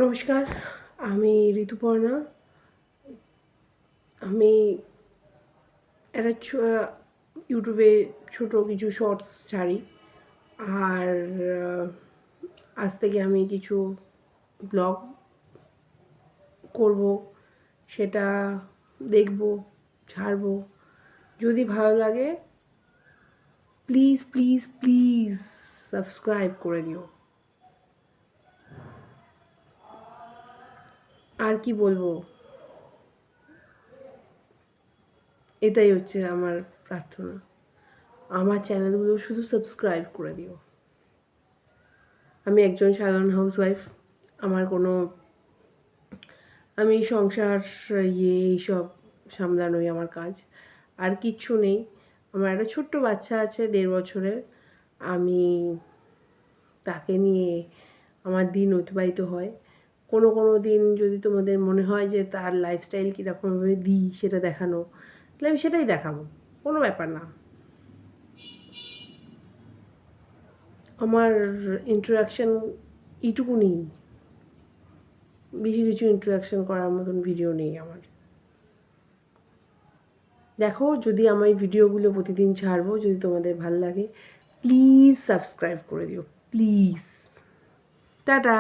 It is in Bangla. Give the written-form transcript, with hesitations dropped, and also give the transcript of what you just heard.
নমস্কার, আমি ঋতুপর্ণা। আমি একটা ইউটিউবে ছোটো কিছু শর্টস ছাড়ি, আর আজ থেকে আমি কিছু ব্লগ করব, সেটা দেখব, ছাড়বো। যদি ভালো লাগে প্লিজ প্লিজ প্লিজ সাবস্ক্রাইব করে দিও। আর কি বলবো, এটাই হচ্ছে আমার প্রার্থনা। আমার চ্যানেলগুলো শুধু সাবস্ক্রাইব করে দিও। আমি একজন সাধারণ হাউসওয়াইফ। আমার কোনো আমি সংসার এইসব সামলানোই আমার কাজ, আর কিচ্ছু নেই। আমার একটা ছোট্ট বাচ্চা আছে 1.5 বছরের। আমি তাকে নিয়ে আমার দিন অতিবাহিত হয়। কোনো দিন যদি তোমাদের মনে হয় যে তার লাইফস্টাইল কীরকমভাবে দিই সেটা দেখানো, তাহলে আমি সেটাই দেখাবো, কোনো ব্যাপার না। আমার ইন্ট্রোডাকশান এইটুকুনি, বেশি কিছু ইন্ট্রোডাকশান করার মতন ভিডিও নেই আমার। দেখো, যদি আমার ভিডিওগুলো প্রতিদিন ছাড়বো, যদি তোমাদের ভালো লাগে প্লিজ সাবস্ক্রাইব করে দিও, প্লিজ। টাটা।